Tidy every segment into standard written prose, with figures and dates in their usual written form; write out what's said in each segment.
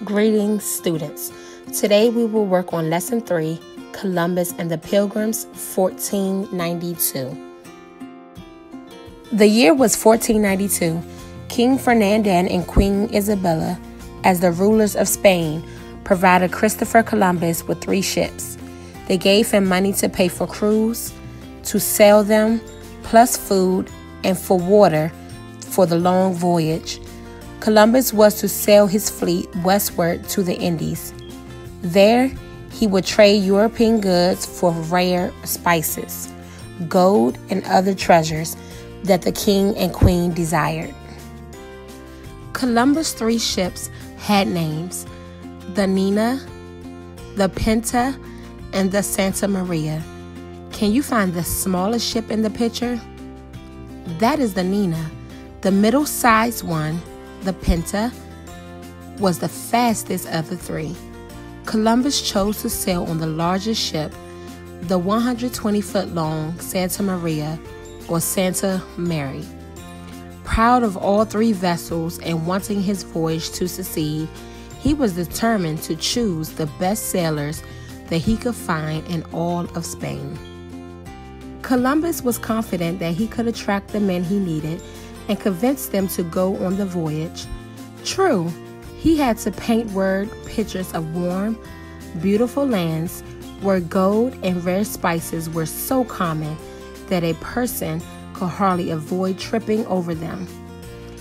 Greetings, students. Today we will work on Lesson 3, Columbus and the Pilgrims, 1492. The year was 1492. King Ferdinand and Queen Isabella, as the rulers of Spain, provided Christopher Columbus with 3 ships. They gave him money to pay for crews, to sail them, plus food, and for water for the long voyage. Columbus was to sail his fleet westward to the Indies. There, he would trade European goods for rare spices, gold, and other treasures that the king and queen desired. Columbus' 3 ships had names: the Nina, the Pinta, and the Santa Maria. Can you find the smallest ship in the picture? That is the Nina. The middle-sized one, the Pinta, was the fastest of the 3. Columbus chose to sail on the largest ship, the 120-foot-long Santa Maria, or Santa Mary. Proud of all 3 vessels and wanting his voyage to succeed, he was determined to choose the best sailors that he could find in all of Spain. Columbus was confident that he could attract the men he needed and convince them to go on the voyage. True, he had to paint word pictures of warm, beautiful lands where gold and rare spices were so common that a person could hardly avoid tripping over them.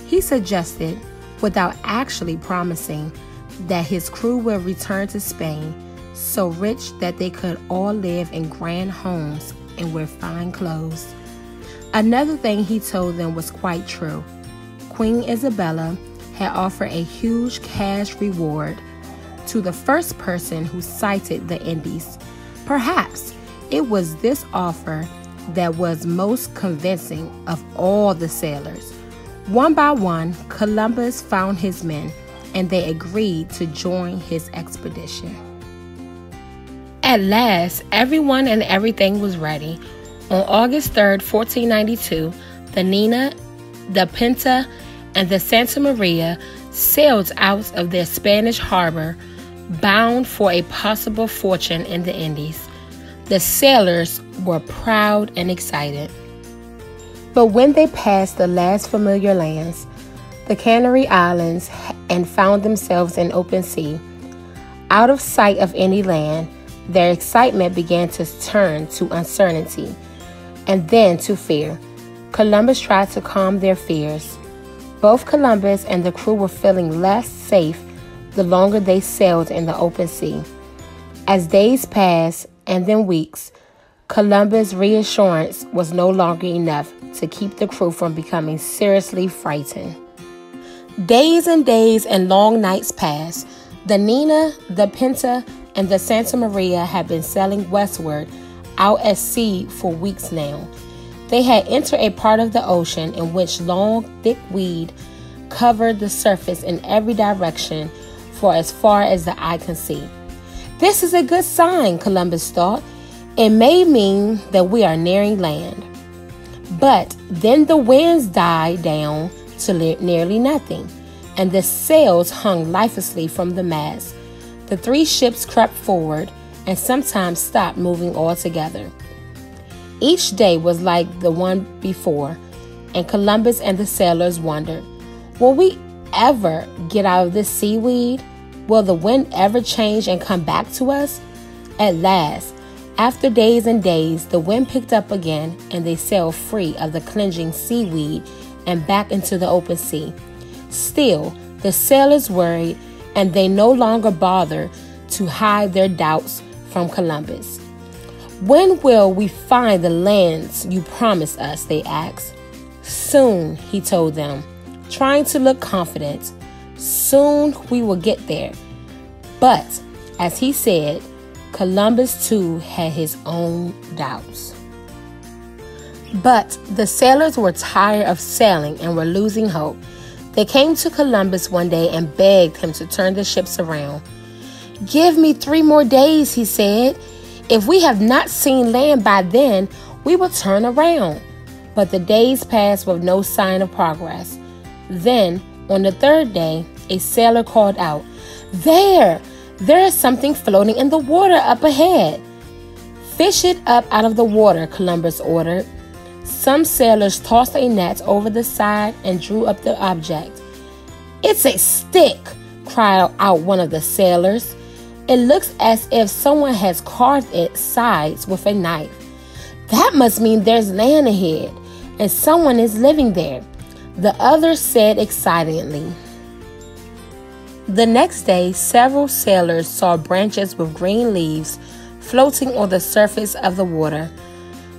He suggested, without actually promising, that his crew will return to Spain, so rich that they could all live in grand homes and wear fine clothes. Another thing he told them was quite true. Queen Isabella had offered a huge cash reward to the first person who sighted the Indies. Perhaps it was this offer that was most convincing of all the sailors. One by one, Columbus found his men, and they agreed to join his expedition. At last, everyone and everything was ready. On August 3rd, 1492, the Nina, the Pinta, and the Santa Maria sailed out of their Spanish harbor, bound for a possible fortune in the Indies. The sailors were proud and excited. But when they passed the last familiar lands, the Canary Islands, and found themselves in open sea, out of sight of any land, their excitement began to turn to uncertainty and then to fear. Columbus tried to calm their fears. Both Columbus and the crew were feeling less safe the longer they sailed in the open sea. As days passed and then weeks, Columbus' reassurance was no longer enough to keep the crew from becoming seriously frightened. Days and days and long nights passed. The Nina, the Pinta, and the Santa Maria had been sailing westward out at sea for weeks now. They had entered a part of the ocean in which long, thick weed covered the surface in every direction for as far as the eye can see. This is a good sign, Columbus thought. It may mean that we are nearing land. But then the winds died down to nearly nothing, and the sails hung lifelessly from the mast. The 3 ships crept forward and sometimes stopped moving altogether. Each day was like the one before, and Columbus and the sailors wondered, will we ever get out of this seaweed? Will the wind ever change and come back to us? At last, after days and days, the wind picked up again, and they sailed free of the clinging seaweed and back into the open sea. Still, the sailors worried, and they no longer bothered to hide their doubts from Columbus. When will we find the lands you promised us? They asked. Soon, he told them, trying to look confident. Soon we will get there. But, as he said, Columbus too had his own doubts. But the sailors were tired of sailing and were losing hope. They came to Columbus one day and begged him to turn the ships around. Give me 3 more days, he said. If we have not seen land by then, we will turn around. But the days passed with no sign of progress. Then, on the 3rd day, a sailor called out, There is something floating in the water up ahead." "Fish it up out of the water," Columbus ordered. Some sailors tossed a net over the side and drew up the object. "It's a stick," cried out one of the sailors. "It looks as if someone has carved its sides with a knife. That must mean there's land ahead, and someone is living there," the others said excitedly. The next day, several sailors saw branches with green leaves floating on the surface of the water.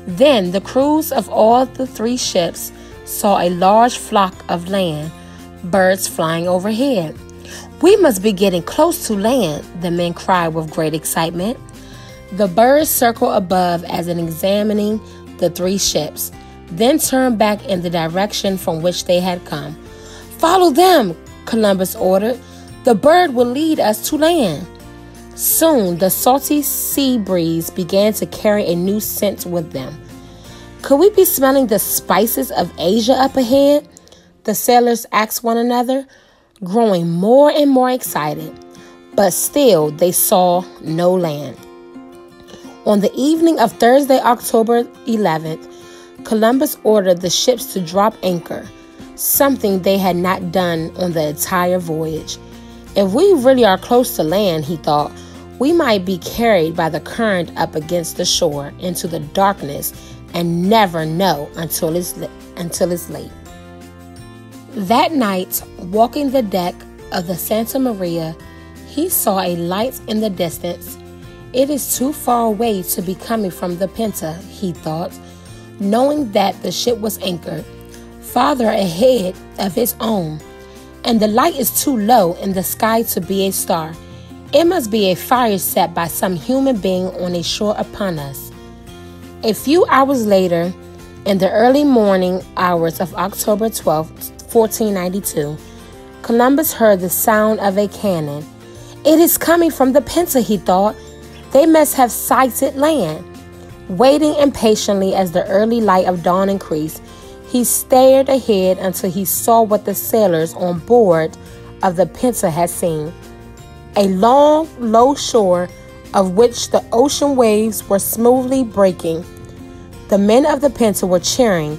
Then the crews of all the 3 ships saw a large flock of land birds flying overhead. "We must be getting close to land," the men cried with great excitement. The birds circled above as in examining the 3 ships, then turned back in the direction from which they had come. "Follow them," Columbus ordered. "The bird will lead us to land." Soon the salty sea breeze began to carry a new scent with them. "Could we be smelling the spices of Asia up ahead?" the sailors asked one another, growing more and more excited. But still they saw no land. On the evening of Thursday, October 11th, Columbus ordered the ships to drop anchor, something they had not done on the entire voyage. "If we really are close to land," he thought, "we might be carried by the current up against the shore into the darkness and never know until it's late." That night, walking the deck of the Santa Maria, he saw a light in the distance. "It is too far away to be coming from the Pinta," he thought, knowing that the ship was anchored farther ahead of his own, "and the light is too low in the sky to be a star. It must be a fire set by some human being on a shore upon us." A few hours later, in the early morning hours of October 12th, 1492, Columbus heard the sound of a cannon. "It is coming from the Pinta," he thought. "They must have sighted land." Waiting impatiently as the early light of dawn increased, he stared ahead until he saw what the sailors on board of the Pinta had seen: a long, low shore of which the ocean waves were smoothly breaking. The men of the Pinta were cheering,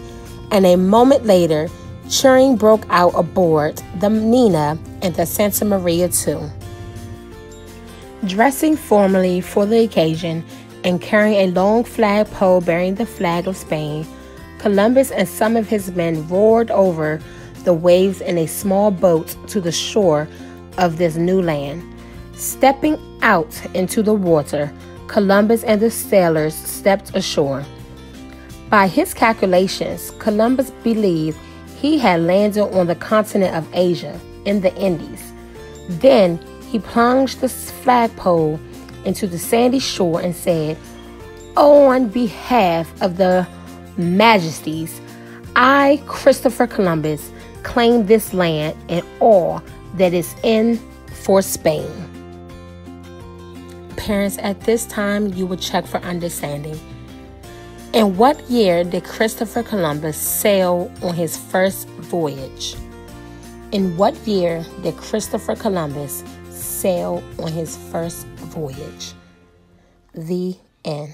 and a moment later, cheering broke out aboard the Nina and the Santa Maria too. Dressing formally for the occasion and carrying a long flagpole bearing the flag of Spain, Columbus and some of his men roared over the waves in a small boat to the shore of this new land. Stepping out into the water, Columbus and the sailors stepped ashore. By his calculations, Columbus believed he had landed on the continent of Asia in the Indies. Then he plunged the flagpole into the sandy shore and said, "On behalf of the Majesties, I, Christopher Columbus, claim this land and all that is in for Spain." Parents, at this time, you will check for understanding. In what year did Christopher Columbus sail on his first voyage? In what year did Christopher Columbus sail on his first voyage? The end.